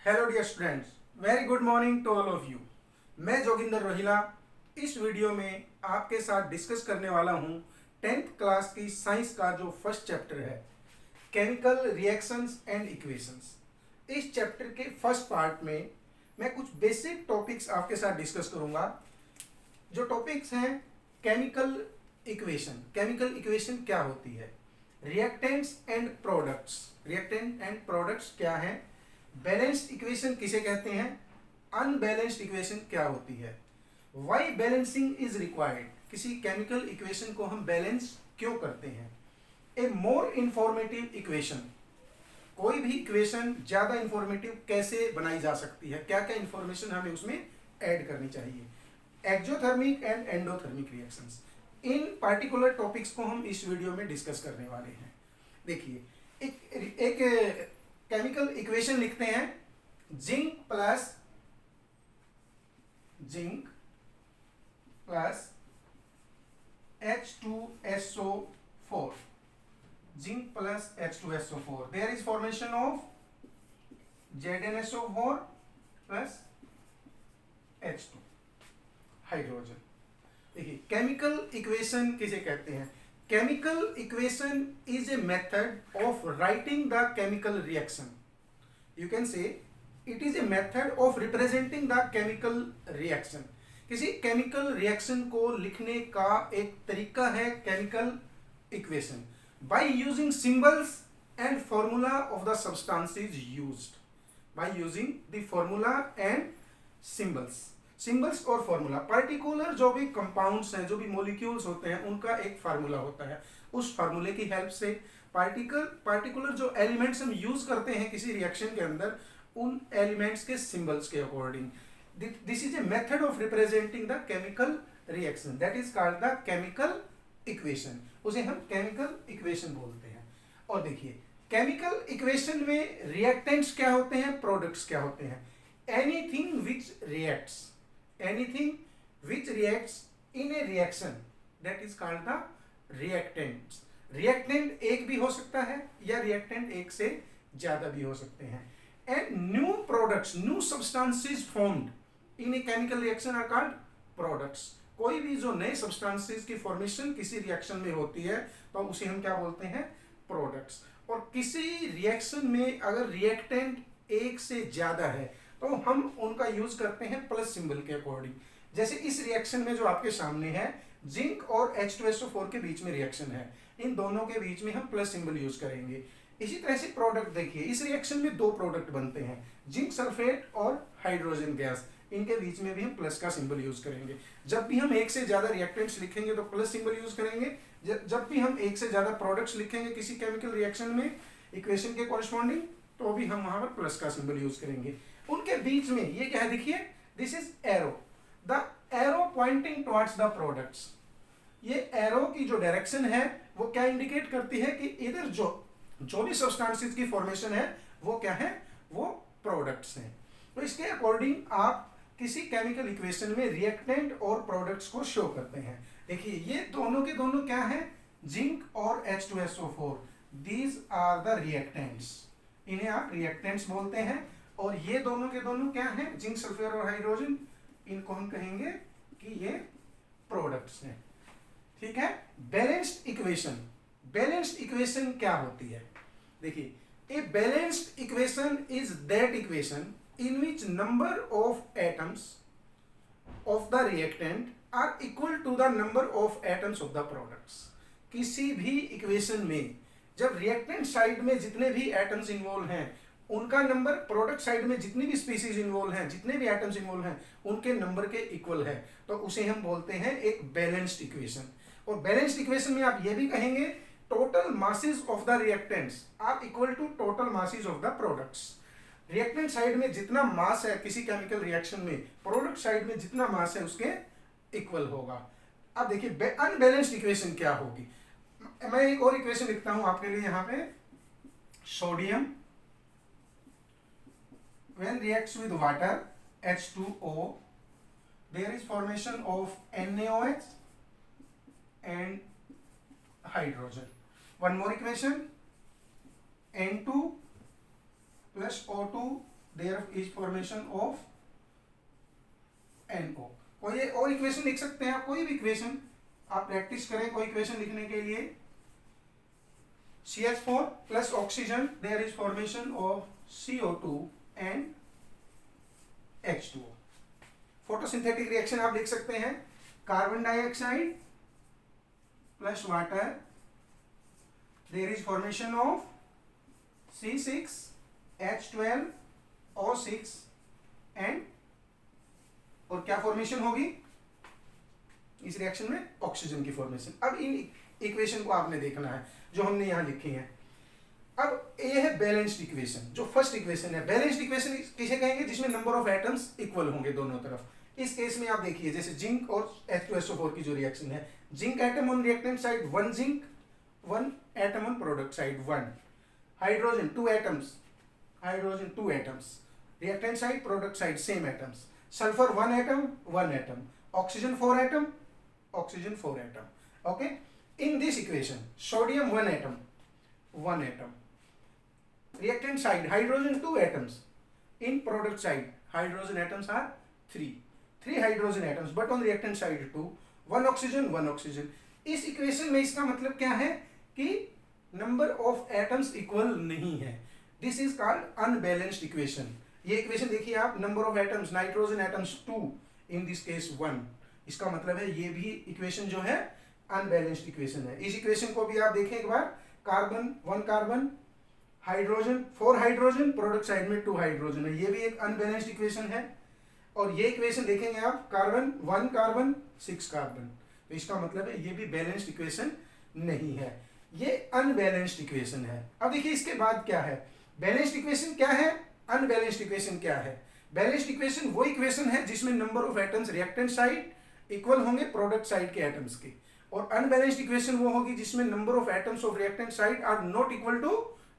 Hello dear students, very good morning to all of you. मैं जोगिंदर रोहिला इस video में आपके साथ डिस्कस करने वाला हूं 10th क्लास की साइंस का जो फर्स्ट चैप्टर है, केमिकल रिएक्शंस एंड इक्वेशंस। इस चैप्टर के फर्स्ट पार्ट में मैं कुछ बेसिक टॉपिक्स आपके साथ डिस्कस करूंगा। जो टॉपिक्स हैं केमिकल इक्वेशन। केमिकल इक्वेशन क्या होती है, reactants and products. Reactant and products क्या हैं, बैलेंस्ड इक्वेशन किसे कहते हैं, अनबैलेंस्ड इक्वेशन क्या होती है, वाई बैलेंसिंग इज रिक्वायर्ड, किसी केमिकल इक्वेशन को हम बैलेंस क्यों करते हैं, ए मोर इंफॉर्मेटिव इक्वेशन, कोई भी इक्वेशन ज्यादा इंफॉर्मेटिव कैसे बनाई जा सकती है, क्या क्या इंफॉर्मेशन हमें उसमें ऐड करनी चाहिए, exothermic and endothermic reactions. In particular topics को हम इस वीडियो में डिस्कस करने वाले हैं। देखिए, एक केमिकल इक्वेशन लिखते हैं, zinc plus H2SO4, zinc plus H2SO4, there is formation of ZnSO4 plus H2 hydrogen. देखिए, केमिकल इक्वेशन किसे कहते हैं, chemical equation is a method of writing the chemical reaction. You can say it is a method of representing the chemical reaction. किसी chemical reaction को लिखने का एक तरीका है chemical equation, by using symbols and formula of the substances used, by using the formula and symbols और formula. Particular जो भी कंपाउंड्स हैं, जो भी मॉलिक्यूल्स होते हैं, उनका एक फार्मूला होता है। उस फार्मूले की हेल्प से पार्टिकुलर जो एलिमेंट्स हम यूज करते हैं किसी रिएक्शन के अंदर, उन एलिमेंट्स के सिंबल्स के according, this is a method of representing the chemical reaction, that is called the chemical equation. उसे हम केमिकल इक्वेशन बोलते हैं। और देखिए, केमिकल इक्वेशन में रिएक्टेंट्स क्या होते हैं, प्रोडक्ट्स क्या होते हैं। Anything which reacts in a reaction, that is called the reactants. Reactant एक भी हो सकता है या रिएक्टेंट एक से ज्यादा भी हो सकते हैं। And new products, new substances formed in a chemical reaction are called products. कोई भी जो नए सब्सटेंसेस की फॉर्मेशन किसी रिएक्शन में होती है तो उसे हम क्या बोलते हैं, प्रोडक्ट्स। और किसी रिएक्शन में अगर रिएक्टेंट एक से ज्यादा है तो हम उनका यूज करते हैं प्लस सिंबल के अकॉर्डिंग। जैसे इस रिएक्शन में जो आपके सामने है, जिंक और H2SO4 के बीच में रिएक्शन है, इन दोनों के बीच में हम प्लस सिंबल यूज करेंगे। इसी तरह से प्रोडक्ट देखिए, इस रिएक्शन में दो प्रोडक्ट बनते हैं, जिंक सल्फेट और हाइड्रोजन गैस, इनके बीच में भी हम प्लस का सिंबल यूज करेंगे। जब भी हम एक से ज्यादा रिएक्टेंट्स लिखेंगे तो प्लस सिंबल यूज करेंगे, जब भी हम एक से ज्यादा प्रोडक्ट्स लिखेंगे किसी केमिकल रिएक्शन में इक्वेशन के कॉरेस्पॉन्डिंग, तो भी हम वहां पर प्लस का सिंबल यूज करेंगे। उनके बीच में ये क्या है, देखिए, this is arrow, the arrow pointing towards the products. ये एरो की जो डायरेक्शन है वो क्या इंडिकेट करती है कि इधर जो भी सब्सटेंसेस की फॉर्मेशन है वो क्या है, वो प्रोडक्ट्स हैं। तो इसके अकॉर्डिंग आप किसी केमिकल इक्वेशन में रिएक्टेंट और प्रोडक्ट्स को शो करते हैं। देखिए, ये दोनों के दोनों क्या है, जिंक और H2SO4, these are the reactants, इन्हें आप रिएक्टेंट्स बोलते हैं। और ये दोनों के दोनों क्या हैं, जिंक सल्फर और हाइड्रोजन, इनको हम कहेंगे कि ये प्रोडक्ट्स हैं। ठीक है। बैलेंस्ड इक्वेशन क्या होती है, देखिए, a balanced equation is that equation in which number of atoms of the reactant are equal to the number of atoms of the products. किसी भी इक्वेशन में जब रिएक्टेंट साइड में जितने भी एटम्स इन्वॉल्व हैं, उनका नंबर प्रोडक्ट साइड में जितनी भी स्पीसीज इन्वॉल्व हैं, जितने भी एटम्स इन्वॉल्व हैं, उनके नंबर के इक्वल है, तो उसे हम बोलते हैं एक बैलेंस्ड इक्वेशन। और बैलेंस्ड इक्वेशन में आप ये भी कहेंगे total masses of the reactants are equal to total masses of the products. Reactant side में जितना मास है किसी केमिकल रिएक्शन में, प्रोडक्ट साइड में जितना मास है उसके इक्वल होगा। अब देखिए, अनबैलेंस्ड इक्वेशन क्या होगी। मैं एक और इक्वेशन लिखता हूं आपके लिए यहाँ पे, sodium when reacts with water H2O, there is formation of NaOH and hydrogen. One more equation, N2 plus O2 there is formation of NO। कोई और इक्वेशन लिख सकते हैं आप, कोई भी इक्वेशन आप प्रैक्टिस करें कोई इक्वेशन लिखने के लिए। CH4 plus oxygen, there is formation of CO2 and H2O। Photosynthetic reaction आप लिख सकते हैं, carbon dioxide plus water, there is formation of C6H12O6 and, और क्या फॉर्मेशन होगी इस रिएक्शन में? ऑक्सीजन की फॉर्मेशन। अब इन इक्वेशन को आपने देखना है जो हमने यहां लिखी है। अब ये है बैलेंस्ड इक्वेशन, जो फर्स्ट इक्वेशन है। बैलेंस्ड इक्वेशन किसे कहेंगे? जिसमें नंबर ऑफ एटम्स इक्वल होंगे दोनों तरफ। इस केस में आप देखिए जैसे जिंक और H2SO4 की जो रिएक्शन है, zinc atom on reactant side 1 zinc, 1 atom on product side 1, hydrogen 2 atoms, hydrogen 2 atoms, reactant side product side same atoms, sulphur 1 atom 1 atom, oxygen 4 atom, oxygen 4 atom. Okay, in this equation sodium 1 atom, 1 atom, reactant side hydrogen 2 atoms, in product side hydrogen atoms are 3 hydrogen atoms, but on reactant side 2, 1 oxygen 1 oxygen। इस equation में इसका मतलब क्या है कि number of atoms equal नहीं है। This is called unbalanced equation. ये इक्वेशन देखिए आप, number of atoms, nitrogen atoms 2, in this case 1। इसका मतलब है ये भी इक्वेशन जो है अनबैलेंस्ड इक्वेशन है। इस इक्वेशन को भी आप देखें एक बार, carbon 1 carbon, hydrogen 4 hydrogen, product side में 2 हाइड्रोजन है, ये भी एक अनबैलेंस्ड इक्वेशन है। और ये इक्वेशन देखेंगे आप, कार्बन 1 कार्बन 6 कार्बन, तो इसका मतलब है ये भी बैलेंस्ड इक्वेशन नहीं है, ये अनबैलेंस्ड इक्वेशन है। अब देखिए इसके बाद क्या है, बैलेंस्ड इक्वेशन क्या है, अनबैलेंस्ड इक्वेशन क्या है। बैलेंस्ड इक्वेशन वो इक्वेशन है जिसमें number of atoms reactant side equal होंगे प्रोडक्ट साइड के एटम्स के, और अनबैलेंस्ड इक्वेशन वो होगी जिसमें number of atoms of reactant side are not equal to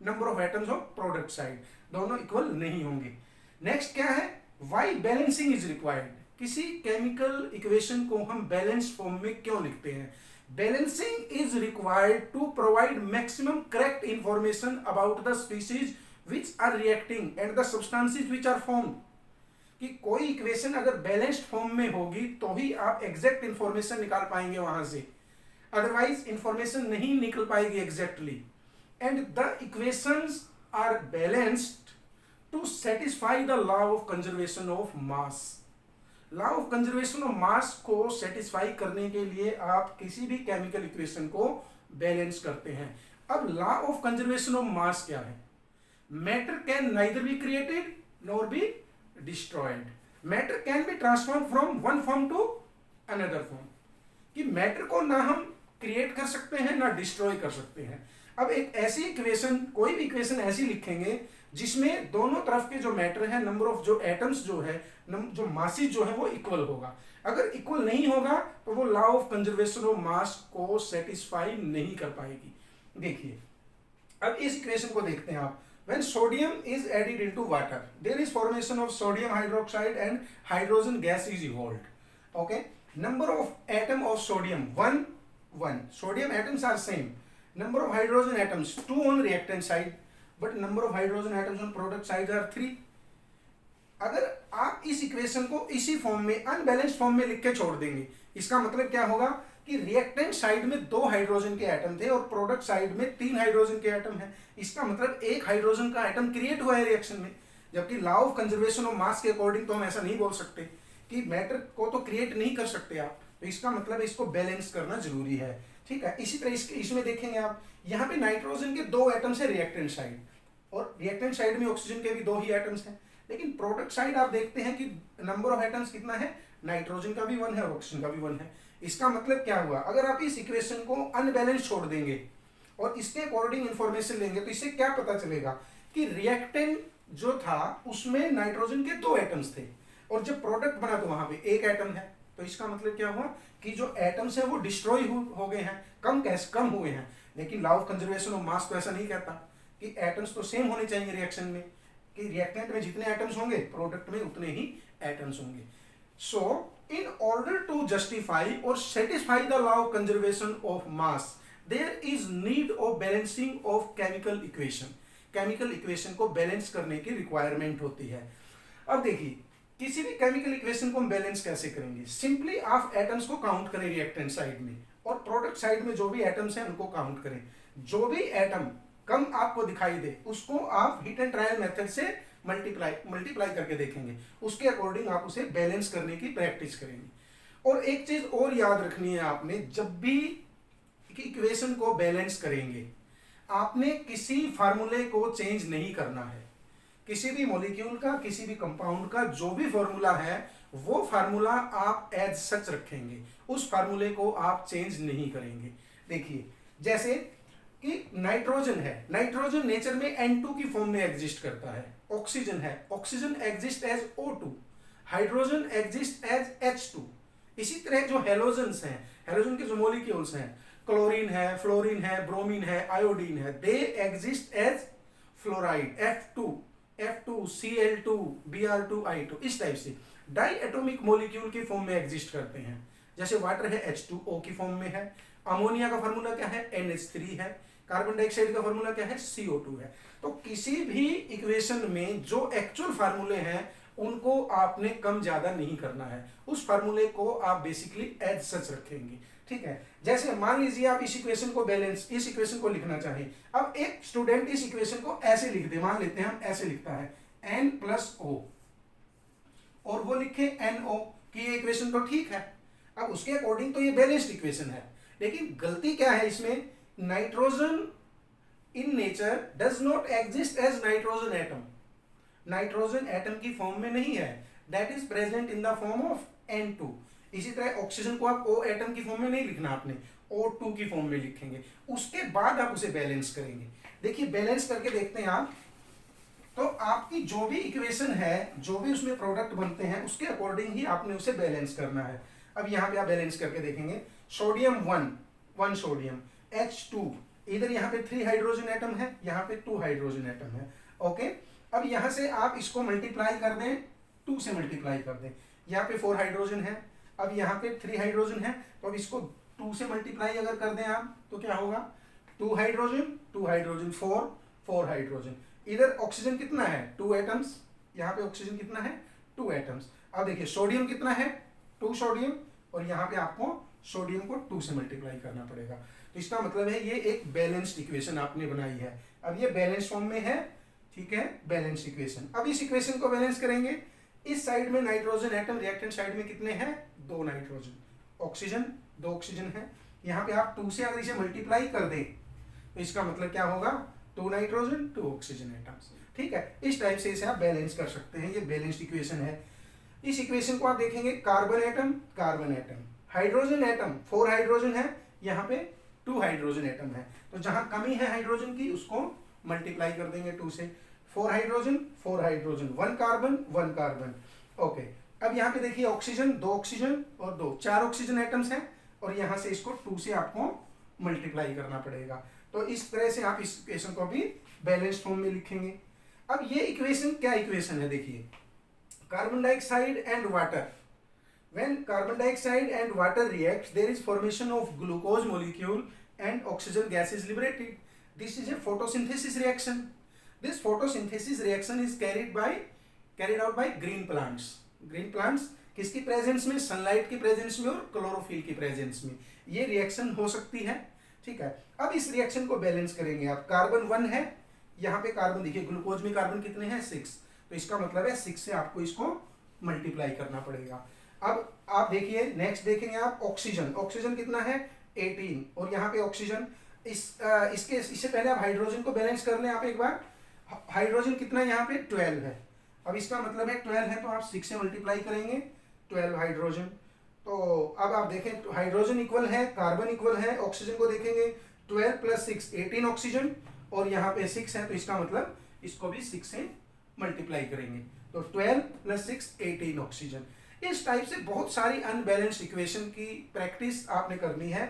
number of atoms of product side, दोनों इक्वल नहीं होंगे। नेक्स्ट क्या है, व्हाई बैलेंसिंग इज रिक्वायर्ड। किसी केमिकल इक्वेशन को हम बैलेंस्ड फॉर्म में क्यों लिखते हैं? Balancing is required to provide maximum correct information about the species which are reacting and the substances which are formed. कि कोई इक्वेशन अगर बैलेंस्ड फॉर्म में होगी तो ही आप एग्जैक्ट इंफॉर्मेशन निकाल पाएंगे वहां से, अदरवाइज इंफॉर्मेशन नहीं निकल पाएगी exactly. And the equations are balanced to satisfy the law of conservation of mass. Law of conservation of mass को सेटिस्फाई करने के लिए आप किसी भी केमिकल इक्वेशन को बैलेंस करते हैं। अब law of conservation of mass क्या है? Matter can neither be created nor be destroyed, matter can be transform from one form to another form. कि मैटर को ना हम क्रिएट कर सकते हैं ना डिस्ट्रॉय कर सकते हैं। अब एक ऐसी इक्वेशन, कोई भी इक्वेशन ऐसी लिखेंगे जिसमें दोनों तरफ के जो मैटर है, नंबर ऑफ जो एटम्स जो है, जो मासेस जो है वो इक्वल होगा। अगर इक्वल नहीं होगा तो वो law of conservation of mass को सेटिस्फाई नहीं कर पाएगी। देखिए अब इस इक्वेशन को देखते हैं आप। When sodium is added into water, there is formation of sodium hydroxide and hydrogen gas is evolved. Okay, number of atom of sodium 1 1. Sodium atoms are same. Number of hydrogen atoms 2 on reactant side, but number of hydrogen atoms on product side are 3. अगर आप इस equation को इसी form में, unbalanced form में लिख के छोड़ देंगे, इसका मतलब क्या होगा कि रिएक्टेंट साइड में 2 हाइड्रोजन के एटम थे और प्रोडक्ट साइड में 3 हाइड्रोजन के एटम है। इसका मतलब 1 हाइड्रोजन का एटम क्रिएट हुआ है रिएक्शन में, जबकि लॉ ऑफ कंजर्वेशन ऑफ मास के अकॉर्डिंग तो हम ऐसा नहीं बोल सकते कि मैटर को तो क्रिएट नहीं कर सकते आप। तो इसका मतलब इसको बैलेंस करना जरूरी है। ठीक है, इसी तरह इसमें देखेंगे आप, यहाँ पे नाइट्रोजन के 2 एटम्स है रिएक्टेंट साइड, और रिएक्टेंट साइड में ऑक्सीजन के भी 2 ही एटम्स हैं। लेकिन प्रोडक्ट साइड आप देखते हैं कि नंबर ऑफ एटम्स कितना है, नाइट्रोजन का भी 1 है और ऑक्सीजन का भी 1 है। इसका मतलब क्या हुआ, अगर आप इस इक्वेशन को अनबैलेंस छोड़ देंगे और इसके अकॉर्डिंग इंफॉर्मेशन लेंगे तो इससे क्या पता चलेगा कि रिएक्टेंट जो था उसमें नाइट्रोजन के 2 एटम्स थे, और जब प्रोडक्ट बना तो वहां पे 1 एटम है। तो इसका मतलब क्या हुआ कि जो एटम्स है वो डिस्ट्रॉय हो गए हैं, कम हुए हैं। लेकिन लॉ ऑफ कंजर्वेशन ऑफ मास तो ऐसा नहीं कहता कि एटम्स तो सेम होने चाहिए रिएक्शन में, कि रिएक्टेंट में जितने एटम्स होंगे प्रोडक्ट में उतने ही एटम्स होंगे। सो in order to justify or satisfy the law of conservation of mass, there is need of balancing of chemical equation. Chemical equation को बैलेंस करने की रिक्वायरमेंट होती है। अब देखिए किसी भी केमिकल इक्वेशन को हम बैलेंस कैसे करेंगे, सिंपली आप एटम्स को काउंट करें रिएक्टेंट साइड में और प्रोडक्ट साइड में जो भी एटम्स हैं उनको काउंट करें। जो भी एटम कम आपको दिखाई दे उसको आप हिट एंड ट्रायल मेथड से मल्टीप्लाई करके देखेंगे, उसके अकॉर्डिंग आप उसे बैलेंस करने की प्रैक्टिस करेंगे। और एक चीज और याद रखनी है आपने, जब भी इक्वेशन को बैलेंस करेंगे आपने किसी फार्मूले को चेंज नहीं करना है। किसी भी मॉलिक्यूल का, किसी भी कंपाउंड का जो भी फॉर्मूला है वो फार्मूला आप एज सच रखेंगे, उस फार्मूले को आप चेंज नहीं करेंगे। देखिए जैसे कि नाइट्रोजन है, नाइट्रोजन नेचर में N2 की फॉर्म में एग्जिस्ट करता है। ऑक्सीजन है, oxygen exist as O2, hydrogen exist as H2। इसी तरह जो हेलोजन्स हैं, हेलोजन के जो मॉलिक्यूल्स हैं, क्लोरीन है, फ्लोरीन है, ब्रोमीन है, आयोडीन है, they exist as fluoride F2 Cl2 Br2I2। इस टाइप से डाई एटॉमिक मॉलिक्यूल की फॉर्म में एग्जिस्ट करते हैं। जैसे वाटर है H2O की फॉर्म में है, अमोनिया का फार्मूला क्या है NH3 है, कार्बन डाइऑक्साइड का फार्मूला क्या है CO2 है। तो किसी भी इक्वेशन में जो एक्चुअल फार्मूले हैं उनको आपने कम ज्यादा नहीं करना है, उस फार्मूले को आप बेसिकली एज सच रखेंगे। ठीक है, जैसे मान लीजिए आप इस इक्वेशन को बैलेंस, इस इक्वेशन को लिखना चाहें, अब एक स्टूडेंट इस इक्वेशन को ऐसे लिख दे, मान लेते हैं हम ऐसे लिखता है N+O और वो लिखे NO कि ये इक्वेशन तो ठीक है, अब उसके अकॉर्डिंग तो ये बैलेंस्ड इक्वेशन है। लेकिन गलती क्या है इसमें, nitrogen in nature does not exist as nitrogen atom, nitrogen atom की फॉर्म में नहीं है, that is present in the form of N2। इसी तरह ऑक्सीजन को आप O एटम की फॉर्म में नहीं लिखना, आपने O2 की फॉर्म में लिखेंगे, उसके बाद आप उसे बैलेंस करेंगे। देखिए बैलेंस करके देखते हैं आप, तो आपकी जो भी इक्वेशन है, जो भी उसमें प्रोडक्ट बनते हैं उसके अकॉर्डिंग ही आपने उसे बैलेंस करना है। अब यहाँ पे आप बैलेंस करके देखेंगे, सोडियम 1 सोडियम, H2, इधर यहाँ पे 3 हाइड्रोजन एटम है, यहाँ पे 2 हाइड्रोजन एटम है। ओके, अब यहाँ से आप इसको मल्टीप्लाई कर दें, 2 से मल्टीप्लाई कर दें, यहाँ पे 4 हाइड्रोजन है, अब यहाँ पे 3 हाइड्रोजन है, तो अब इसको 2 से मल्टीप्लाई अगर कर दें आप तो क्या होगा, 2 हाइड्रोजन 4 हाइड्रोजन। इधर ऑक्सीजन कितना है 2 एटम्स, यहाँ पे ऑक्सीजन कितना है 2 एटम्स। अब देखिए सोडियम कितना है 2 सोडियम, और यहाँ पे आपको सोडियम को 2 से मल्टीप्लाई करना पड़ेगा। तो इसका मतलब है ये एक बैलेंस्ड इक्वेशन आपने बनाई है। अब ये बैलेंस फॉर्म में है, ठीक है, बैलेंस इक्वेशन। अब इस इक्वेशन को बैलेंस करेंगे, इस साइड में नाइट्रोजन एटम, रिएक्टेंट साइड में कितने हैं 2 नाइट्रोजन, ऑक्सीजन 2 ऑक्सीजन है, यहाँ पे आप 2 से अगर इसे मल्टीप्लाई कर दें तो इसका मतलब क्या होगा 2 नाइट्रोजन 2 ऑक्सीजन एटम्स। ठीक है, इस टाइप से इसे आप बैलेंस कर सकते हैं, ये बैलेंस्ड इक्वेशन है। इस इक्वेशन को आप देखेंगे, carbon atom, hydrogen atom 4 hydrogen है, यहाँ पे 2 हाइड्रोजन एटम है, तो जहां कमी है हाइड्रोजन की उसको मल्टीप्लाई कर देंगे 2 से, 4 हाइड्रोजन 1 कार्बन। ओके, अब यहाँ पे देखिए ऑक्सीजन 2 ऑक्सीजन और 2 4 ऑक्सीजन एटम्स हैं, और यहाँ से इसको 2 से आपको मल्टीप्लाई करना पड़ेगा। तो इस तरह से आप इस इक्वेशन को भी बैलेंस्ड फॉर्म में लिखेंगे। अब ये इक्वेशन क्या इक्वेशन है, देखिए carbon dioxide and water, when carbon dioxide and water reacts there is formation of glucose molecule and oxygen gas is liberated. This is a photosynthesis reaction. This photosynthesis reaction is carried out by green plants. Green plants किसकी presence में, sunlight की presence में और chlorophyll की presence में ये reaction हो सकती है। ठीक है, अब इस रिएक्शन को बैलेंस करेंगे आप, कार्बन 1 है, यहाँ पे कार्बन देखिए, ग्लूकोज में कार्बन कितने हैं 6, तो इसका मतलब है 6 से आपको इसको मल्टीप्लाई करना पड़ेगा। अब आप देखिए नेक्स्ट देखेंगे आप ऑक्सीजन कितना है 18, और यहाँ पे ऑक्सीजन इससे पहले आप हाइड्रोजन को बैलेंस कर लें आप एक बार, हाइड्रोजन कितना यहाँ पे 12 है, अब इसका मतलब है 12 है तो आप 6 से मल्टीप्लाई करेंगे 12 हाइड्रोजन। तो अब आप देखें हाइड्रोजन इक्वल है, कार्बन इक्वल है, ऑक्सीजन को देखेंगे 12 + 6 18 ऑक्सीजन, और यहाँ पे 6 है तो इसका मतलब इसको भी 6 से मल्टीप्लाई करेंगे, तो 12 + 6 18 ऑक्सीजन। इस टाइप से बहुत सारी अनबैलेंस्ड इक्वेशन की प्रैक्टिस आपने करनी है।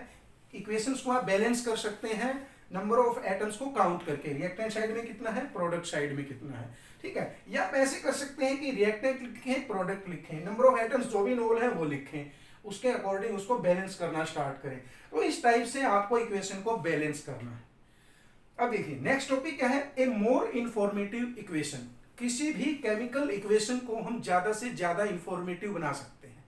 इक्वेशंस को आप बैलेंस कर सकते हैं नंबर ऑफ एटम्स को काउंट करके, रिएक्टेंट साइड में कितना है, प्रोडक्ट साइड में कितना है। ठीक है, या आप ऐसे कर सकते हैं कि रिएक्टेंट लिखें, प्रोडक्ट लिखें, नंबर ऑफ एटम्स जो भी नोबल है वो लिखें, उसके अकॉर्डिंग उसको बैलेंस करना स्टार्ट करें। तो इस टाइप से आपको इक्वेशन को बैलेंस करना है। अब देखिए नेक्स्ट टॉपिक क्या है, ए मोर इंफॉर्मेटिव इक्वेशन। किसी भी केमिकल इक्वेशन को हम ज्यादा से ज्यादा इंफॉर्मेटिव बना सकते हैं।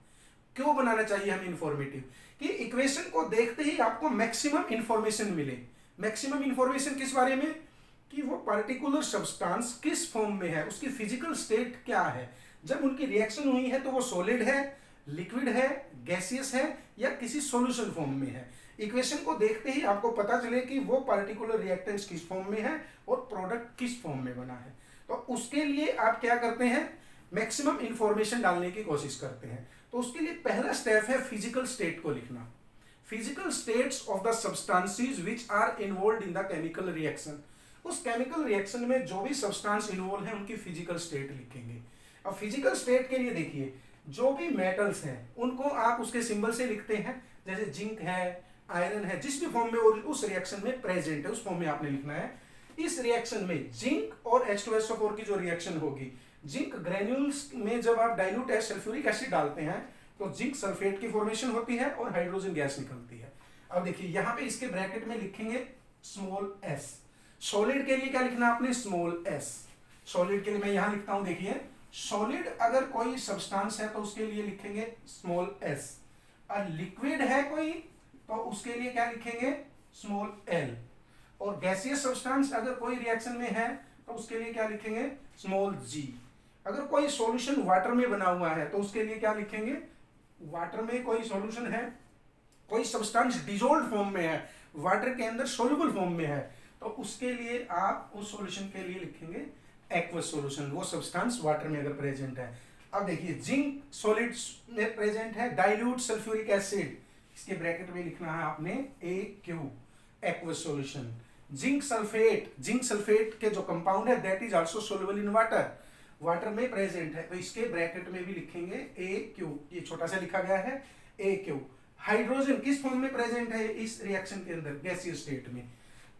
क्यों बनाना चाहिए हमें इंफॉर्मेटिव? कि इक्वेशन को देखते ही आपको मैक्सिमम इंफॉर्मेशन मिले। मैक्सिमम इंफॉर्मेशन किस बारे में? कि वो पर्टिकुलर सब्सटेंस किस फॉर्म में है, उसकी फिजिकल स्टेट क्या है, जब उनकी रिएक्शन हुई है तो वो सॉलिड है, लिक्विड है, गैसियस है या किसी सॉल्यूशन फॉर्म में है। इक्वेशन को देखते ही आपको पता चले कि वो पर्टिकुलर रिएक्टेंट्स किस फॉर्म में है और प्रोडक्ट किस फॉर्म में बना है। तो उसके लिए आप क्या करते हैं, मैक्सिमम इंफॉर्मेशन डालने की कोशिश करते हैं। तो उसके लिए पहला स्टेप है फिजिकल स्टेट को लिखना। Physical states of the substances which are involved in the chemical reaction. उस केमिकल रिएक्शन में जो भी सब्सटेंस इन्वॉल्व है उनकी फिजिकल स्टेट लिखेंगे। अब फिजिकल स्टेट के लिए देखिए, जो भी मेटल्स हैं उनको आप उसके सिंबल से लिखते हैं, जैसे जिंक है, आयरन है, जिस भी फॉर्म में उस रिएक्शन में प्रेजेंट है उस फॉर्म में आपने लिखना है। इस रिएक्शन में जिंक और H2SO4 की जो रिएक्शन होगी, जिंक ग्रेन्यूल्स में जब आप डाइल्यूट सल्फ्यूरिक एसिड डालते हैं तो जिंक सल्फेट की फॉर्मेशन होती है और हाइड्रोजन गैस निकलती है। अब देखिए यहाँ पे इसके ब्रैकेट में लिखेंगे स्मॉल s। सॉलिड के लिए क्या लिखना आपने? Small s। सॉलिड के लिए मैं यहाँ लिखता हूँ, देखिए सॉलिड अगर कोई सब्सटेंस है तो उसके लिए लिखेंगे स्मॉल s, और लिक्विड है कोई तो उसके लिए क्या लिखेंगे? Small l। और गैसियस सब्सटेंस अगर कोई रिएक्शन में है तो उसके लिए क्या लिखेंगे? Small g। अगर कोई सॉल्यूशन वाटर में बना हुआ है तो उसके लिए क्या लिखेंगे? वाटर में कोई सॉल्यूशन है, कोई सब्सटेंस डिसॉल्व्ड फॉर्म में है, वाटर के अंदर सोल्यूबल फॉर्म में है, तो उसके लिए आप उस सॉल्यूशन के लिए लिखेंगे एक्वस सॉल्यूशन, वो सब्सटेंस वाटर में अगर प्रेजेंट है। अब देखिए जिंक सॉलिड में प्रेजेंट है, डाइल्यूट सल्फ्यूरिक एसिड, इसके ब्रैकेट में लिखना है आपने AQ, aqueous solution. Zinc sulphate के जो कंपाउंड है that is also soluble in water, water में प्रेजेंट है, तो इसके ब्रैकेट में भी लिखेंगे AQ, ये छोटा सा लिखा गया है AQ। हाइड्रोजन किस फॉर्म में प्रेजेंट है इस रिएक्शन के अंदर? गैसियस स्टेट में।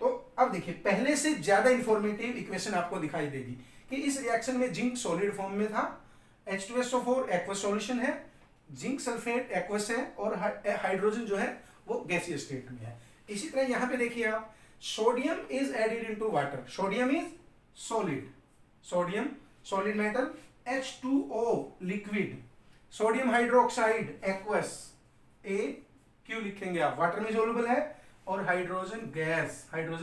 तो अब देखिए पहले से ज्यादा इंफॉर्मेटिव इक्वेशन आपको दिखाई देगी कि इस रिएक्शन में जिंक सॉलिड फॉर्म में था, H2SO4 एक्वस सॉल्यूशन है, जिंक सल्फेट एक्वस है और हाइड्रोजन जो है वो गैसियस स्टेट में है। इसी तरह यहाँ पे देखिए आप, sodium is added into water, sodium is solid metal, H2O liquid, sodium hydroxide aqueous AQ लिखेंगे आप, वाटर में सोल्युबल है, और hydrogen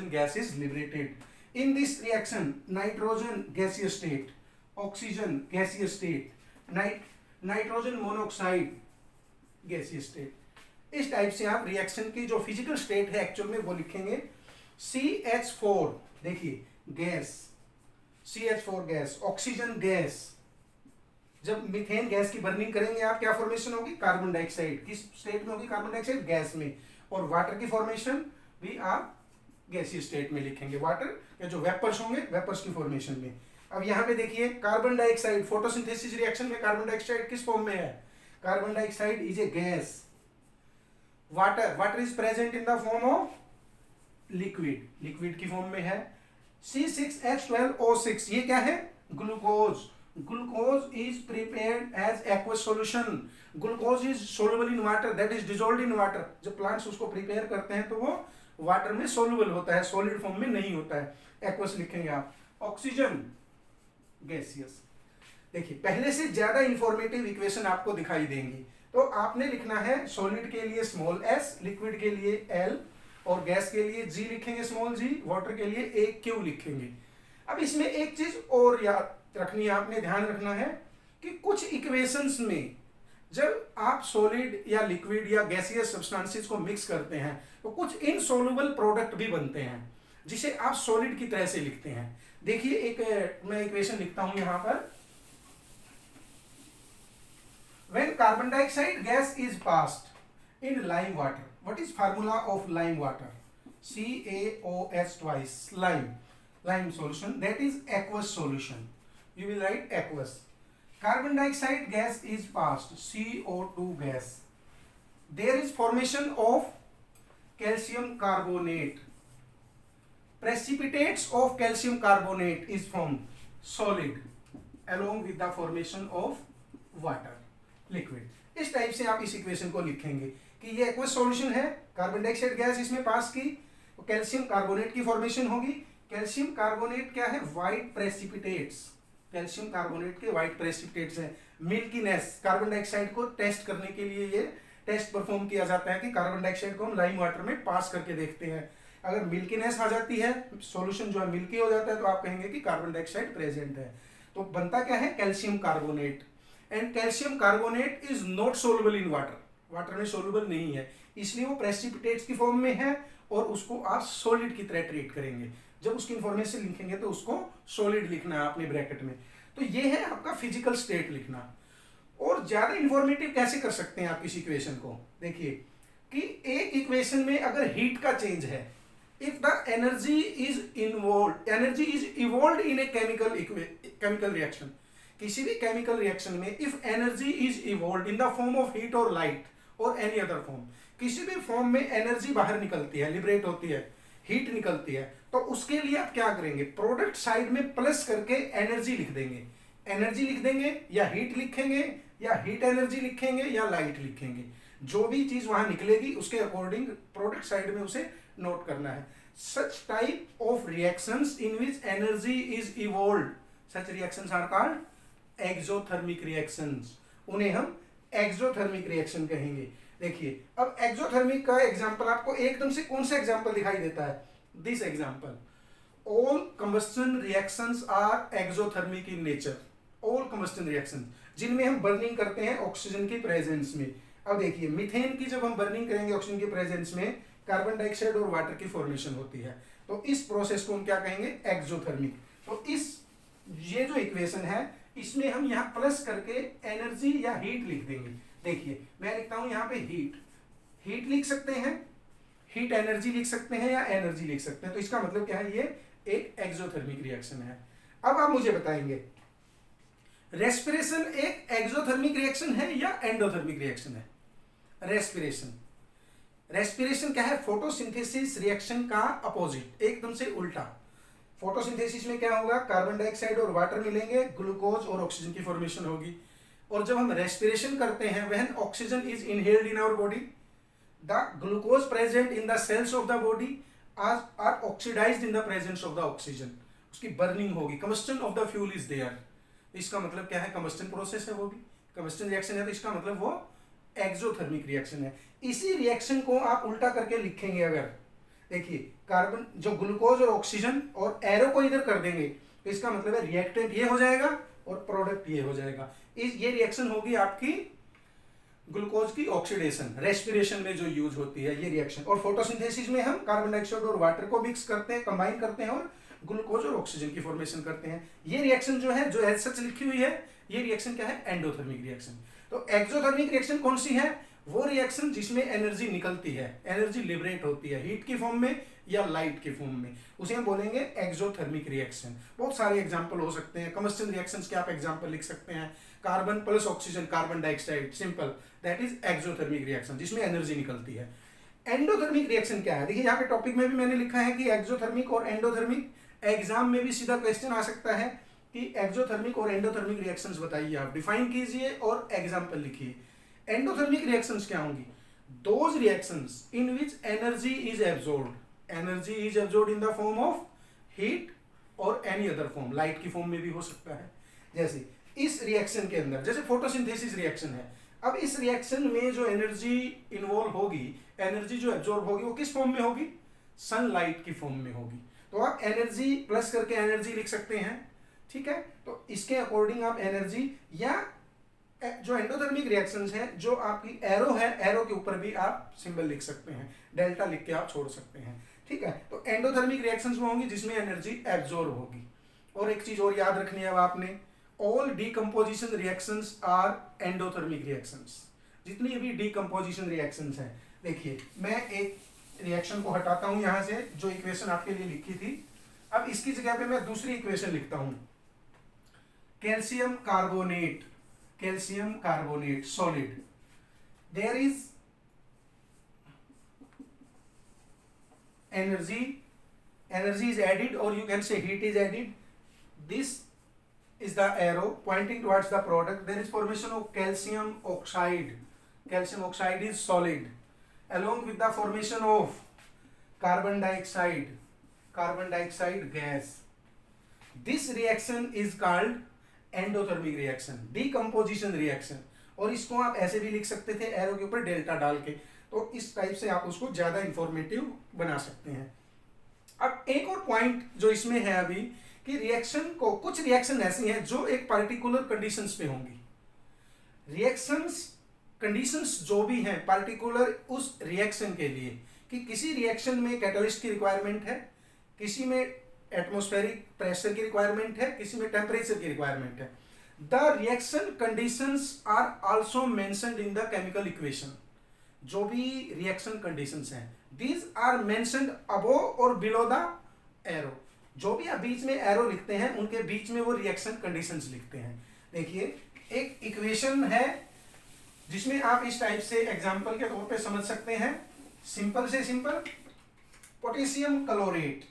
gas is liberated. In this reaction nitrogen gaseous state, oxygen gaseous state, nitrogen monoxide gaseous state. इस type से आप reaction की जो फिजिकल स्टेट है एक्चुअल में वो लिखेंगे। CH4 देखिए gas, CH4 gas, oxygen gas, जब मीथेन गैस की बर्निंग करेंगे आप क्या फॉर्मेशन होगी? Carbon dioxide. किस स्टेट में होगी कार्बन डाइऑक्साइड? गैस में। और वाटर की फॉर्मेशन भी आप गैसीय स्टेट में लिखेंगे, वाटर या जो वेपर्स होंगे वेपर्स की फॉर्मेशन में। अब यहाँ पे देखिए कार्बन डाइऑक्साइड, फोटोसिंथेसिस रिएक्शन में कार्बन डाइऑक्साइड किस फॉर्म में है? Carbon dioxide is a gas. Water is present in the form of liquid की फॉर्म में है। C6H12O6 ये क्या है? Glucose is prepared as aqueous solution. Glucose is soluble in water, that is dissolved in water. जब plants उसको prepare करते हैं तो वो वाटर में सोल्युबल होता है, सॉलिड फॉर्म में नहीं होता है, एक्वस लिखेंगे आप। Oxygen gaseous. देखिए पहले से ज्यादा इंफॉर्मेटिव इक्वेशन आपको दिखाई देंगी, तो आपने लिखना है सॉलिड के लिए स्मॉल s, लिक्विड के लिए L और गैस के लिए G लिखेंगे स्मॉल g, वाटर के लिए AQ लिखेंगे। अब इसमें एक चीज और याद रखनी है, आपने ध्यान रखना है कि कुछ इक्वेशंस में जब आप सॉलिड या लिक्विड या गैसियस सब्सटेंसेस को मिक्स करते हैं तो कुछ इनसॉल्युबल प्रोडक्ट भी बनते हैं जिसे आप सॉलिड की तरह से लिखते हैं। देखिए एक मैं इक्वेशन लिखता हूं यहां पर। When carbon dioxide gas is passed in lime water, what is formula of lime water? CaOH twice, lime solution, that is aqueous solution. You will write aqueous. Carbon dioxide gas is passed, CO2 gas. There is formation of calcium carbonate. Precipitates of calcium carbonate is formed, solid, along with the formation of water, liquid. इस type से आप इस equation को लिखेंगे कि ये aqueous solution है, carbon dioxide gas इसमें पास की, तो कैल्शियम कार्बोनेट की फॉर्मेशन होगी। कैल्शियम कार्बोनेट क्या है? White precipitates. कैल्शियम कार्बोनेट के व्हाइट प्रेसिपिटेट्स हैं। मिल्कीनेस, कार्बन डाइऑक्साइड को टेस्ट करने के लिए ये टेस्ट परफॉर्म किया जाता है कि कार्बन डाइऑक्साइड को हम लाइम वाटर में पास करके देखते हैं। अगर मिल्कीनेस आ जाती है, सॉल्यूशन जो है मिल्की हो जाता है, तो आप कहेंगे कि कार्बन डाइऑक्साइड प्रेजेंट है। तो बनता क्या है? Calcium carbonate. And calcium carbonate is not soluble in water, water में सोल्युबल नहीं है, इसलिए वो प्रेसिपिटेट्स की फॉर्म में है और उसको आप सॉलिड की तरह ट्रीट करेंगे। जब उसकी इंफॉर्मेशन लिखेंगे तो उसको सॉलिड लिखना है अपने ब्रैकेट में। तो ये है आपका फिजिकल स्टेट लिखना। और ज्यादा इंफॉर्मेटिव कैसे कर सकते हैं आप इस इक्वेशन को? देखिए कि एक इक्वेशन में अगर हीट का चेंज है, if the energy is evolve in a chemical reaction, किसी भी केमिकल रिएक्शन में if energy is evolve in the form of heat और लाइट और एनी अदर फॉर्म, किसी भी फॉर्म में एनर्जी बाहर निकलती है, लिबरेट होती है, हीट निकलती है, तो उसके लिए आप क्या करेंगे? प्रोडक्ट साइड में प्लस करके एनर्जी लिख देंगे। एनर्जी लिख देंगे या हीट लिखेंगे या हीट एनर्जी लिखेंगे या लाइट लिखेंगे, जो भी चीज वहां निकलेगी उसके अकॉर्डिंग प्रोडक्ट साइड में उसे नोट करना है। Such type of reactions in which energy is evolve, such reactions are called exothermic reactions. उन्हें हम एक्सोथर्मिक रिएक्शन कहेंगे। देखिए अब एक्सोथर्मिक का एग्जांपल आपको एकदम से कौन सा एग्जांपल दिखाई देता है? This example, all combustion reactions are exothermic in nature. All combustion reaction जिनमें हम बर्निंग करते हैं ऑक्सीजन की प्रेजेंस में। अब देखिए मीथेन की जब हम बर्निंग करेंगे ऑक्सीजन की प्रेजेंस में, कार्बन डाइऑक्साइड और वाटर की फॉर्मेशन होती है, तो इस प्रोसेस को हम क्या कहेंगे? एक्सोथर्मिक। तो इस ये जो इक्वेशन है इसमें हम यहाँ प्लस करके एनर्जी या हीट लिख देंगे। देखिए मैं लिखता हूं यहाँ पे हीट लिख सकते हैं, हीट एनर्जी लिख सकते हैं या एनर्जी लिख सकते हैं। तो इसका मतलब क्या है? ये एक एक्सोथर्मिक रिएक्शन है। अब आप मुझे बताएंगे रेस्पिरेशन एक एक्सोथर्मिक रिएक्शन है या एंडोथर्मिक रिएक्शन है? रेस्पिरेशन क्या है? फोटोसिंथेसिस रिएक्शन का अपोजिट, एकदम से उल्टा। फोटोसिंथेसिस में क्या होगा? कार्बन डाइऑक्साइड और वाटर मिलेंगे, ग्लूकोज और ऑक्सीजन की फॉर्मेशन होगी। और जब हम रेस्पिरेशन करते हैं, when oxygen is inhaled in our body, the glucose present in the cells of the body are oxidized in the presence of the oxygen. उसकी बर्निंग होगी, combustion of the fuel is there. इसका मतलब क्या है? Combustion process है, वो भी combustion reaction है, तो इसका मतलब वो एक्सोथर्मिक रिएक्शन है। इसी रिएक्शन को आप उल्टा करके लिखेंगे। अगर देखिए कार्बन जो ग्लूकोज और ऑक्सीजन और एरो को इधर कर देंगे, तो इसका मतलब है रिएक्टेंट ये हो जाएगा और प्रोडक्ट ये हो जाएगा। ये रिएक्शन होगी आपकी ग्लूकोज की ऑक्सीडेशन, रेस्पिरेशन में जो यूज होती है ये रिएक्शन। और फोटोसिंथेसिस में हम कार्बन डाइऑक्साइड और वाटर को मिक्स करते हैं, कंबाइन करते हैं और ग्लूकोज और ऑक्सीजन की फॉर्मेशन करते हैं। ये रिएक्शन जो है, जो एज सच लिखी हुई है, ये रिएक्शन क्या है? Endothermic reaction. तो एक्सोथर्मिक रिएक्शन कौन सी है? वो रिएक्शन जिसमें एनर्जी निकलती है, एनर्जी लिबरेट होती है, हीट की फॉर्म में या लाइट की फॉर्म में, उसे हम बोलेंगे एक्सोथर्मिक रिएक्शन। बहुत सारे एग्जांपल हो सकते हैं। कंबस्टन रिएक्शंस के आप एग्जांपल लिख सकते हैं। Carbon plus oxygen, carbon dioxide, simple, that is exothermic reaction जिसमें एनर्जी निकलती है। एंडोथर्मिक रिएक्शन क्या है? देखिए यहाँ पे टॉपिक में भी मैंने लिखा है कि एक्सोथर्मिक और एंडोथर्मिक। एग्जाम में भी सीधा क्वेश्चन आ सकता है कि एक्सोथर्मिक और एंडोथर्मिक रिएक्शंस बताइए, आप डिफाइन कीजिए और एग्जांपल लिखिए। एंडोथर्मिक रिएक्शंस क्या होंगी? Those reactions in which energy is absorbed, energy is absorbed in the form of heat और एनी अदर फॉर्म, लाइट की फॉर्म में भी हो सकता है। जैसे इस रिएक्शन के अंदर, जैसे फोटोसिंथेसिस रिएक्शन है, अब इस रिएक्शन में जो एनर्जी इन्वॉल्व होगी, एनर्जी जो एब्जॉर्ब होगी, वो किस फॉर्म में होगी? सनलाइट की फॉर्म में होगी। तो आप एनर्जी प्लस करके एनर्जी लिख सकते हैं, ठीक है? तो इसके अकॉर्डिंग आप एनर्जी, या जो एंडोथर्मिक रिएक्शंस है, जो आपकी एरो है, एरो के ऊपर भी आप सिंबल लिख सकते हैं, डेल्टा लिख के आप छोड़ सकते हैं, ठीक है? तो एंडोथर्मिक रिएक्शंस में होंगी जिसमें एनर्जी एब्जॉर्ब होगी। और एक चीज और याद रखनी है अब आपने, all decomposition reactions are endothermic reactions. जितनी भी डीकंपोजिशन रिएक्शंस हैं, देखिए मैं एक रिएक्शन को हटाता हूं यहां से, जो इक्वेशन आपके लिए लिखी थी। अब इसकी जगह पे मैं दूसरी इक्वेशन लिखता हूं, calcium carbonate solid. There is energy is added, or you can say heat is added. This is the arrow pointing towards the product. There is formation of calcium oxide. Calcium oxide is solid, along with the formation of carbon dioxide gas. This reaction is called endothermic reaction, decomposition reaction. और इसको आप ऐसे भी लिख सकते थे arrow के ऊपर डेल्टा डाल के, तो इस टाइप से आप उसको ज्यादा इंफॉर्मेटिव बना सकते हैं। अब एक और पॉइंट जो इसमें है अभी कि रिएक्शन को, कुछ रिएक्शन ऐसी हैं जो एक पर्टिकुलर कंडीशंस पे होंगी। रिएक्शंस कंडीशंस जो भी हैं पर्टिकुलर उस रिएक्शन के लिए, कि किसी रिएक्शन में कैटलिस्ट की रिक्वायरमेंट है, किसी में एटमॉस्फेरिक प्रेशर की रिक्वायरमेंट है, किसी में टेम्परेचर की रिक्वायरमेंट है। The reaction conditions are also mentioned in the chemical equation. जो भी रिएक्शन कंडीशंस हैं दीज आर मेंशन्ड अबोव और बिलो द एरो। जो भी आप बीच में एरो लिखते हैं उनके बीच में वो रिएक्शन कंडीशंस लिखते हैं। देखिए एक इक्वेशन है जिसमें आप इस टाइप से एग्जांपल के तौर पे समझ सकते हैं। सिंपल से simple, potassium chlorate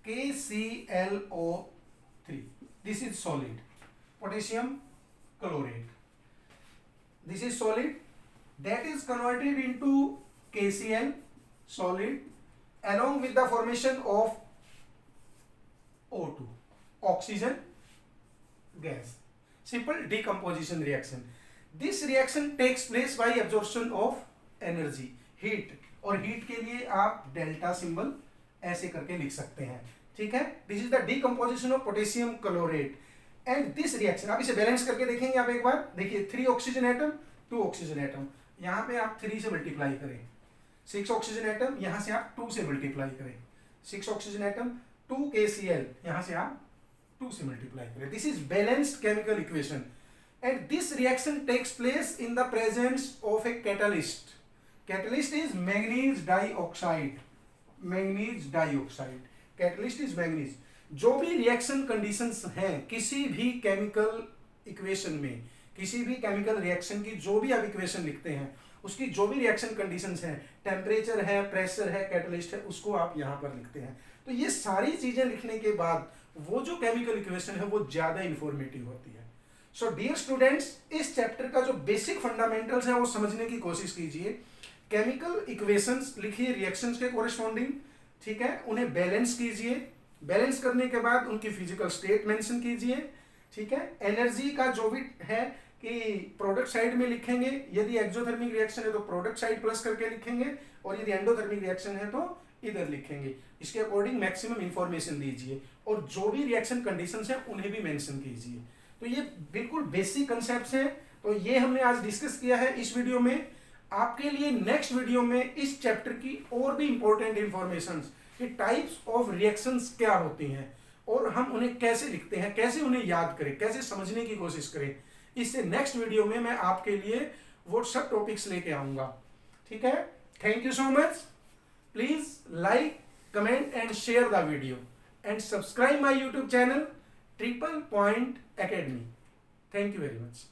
KClO3, this is solid. Potassium chlorate, this is solid, that is converted into KCl solid along with the formation of O2, oxygen gas. Simple decomposition reaction. This reaction takes place by absorption of energy, heat, और heat के लिए आप delta symbol ऐसे करके लिख सकते हैं, ठीक है। This is the decomposition of potassium chlorate and this reaction, आप इसे बैलेंस करके देखेंगे आप एक बार। देखिए 3 ऑक्सीजन एटम 2 ऑक्सीजन एटम, यहाँ पे आप 3 से मल्टीप्लाई करें, 6 ऑक्सीजन एटम यहाँ से आप 2 से मल्टीप्लाई करें, 6 ऑक्सीजन एटम 2 KCl यहाँ से आप 2 से मल्टीप्लाई करें। This is balanced chemical equation and this reaction takes place in the presence of a catalyst. Catalyst is manganese dioxide, manganese dioxide, catalyst is manganese. जो भी रिएक्शन कंडीशंस हैं किसी भी केमिकल इक्वेशन में, किसी भी केमिकल रिएक्शन की जो भी आप इक्वेशन लिखते हैं उसकी जो भी रिएक्शन कंडीशंस हैं, टेम्परेचर है, प्रेशर है, कैटलिस्ट है, उसको आप यहाँ पर लिखते हैं। तो ये सारी चीजें लिखने के बाद वो जो केमिकल इक्वेशन है वो ज्यादा इंफॉर्मेटिव होती है। सो डियर स्टूडेंट्स, इस चैप्टर का जो बेसिक फंडामेंटल्स है वो समझने की कोशिश कीजिए। केमिकल इक्वेशंस लिखिए रिएक्शंस के कोरेस्पॉन्डिंग, ठीक है, उन्हें बैलेंस कीजिए, बैलेंस करने के बाद उनकी फिजिकल स्टेट मेंशन कीजिए, ठीक है। एनर्जी का जो भी है कि प्रोडक्ट साइड में लिखेंगे, यदि एक्सोथर्मिक रिएक्शन है तो प्रोडक्ट साइड प्लस करके लिखेंगे, और यदि एंडोथर्मिक रिएक्शन है तो इधर लिखेंगे। इसके अकॉर्डिंग मैक्सिमम इंफॉर्मेशन दीजिए और जो भी रिएक्शन कंडीशंस हैं उन्हें भी मेंशन कीजिए। तो ये बिल्कुल बेसिक कंसेप्ट्स हैं। तो ये हमने आज डिस्कस किया है इस वीडियो में। आपके लिए नेक्स्ट वीडियो में इस चैप्टर की और भी इंपॉर्टेंट इंफॉर्मेशन कि टाइप्स ऑफ रिएक्शंस क्या होती हैं और हम उन्हें कैसे लिखते हैं, कैसे उन्हें याद करें, कैसे समझने की कोशिश करें। इससे नेक्स्ट वीडियो में मैं आपके लिए वो सब टॉपिक्स लेके आऊंगा, ठीक है। Thank you so much. Please like, comment and share the video and subscribe my YouTube channel triple point academy. Thank you very much.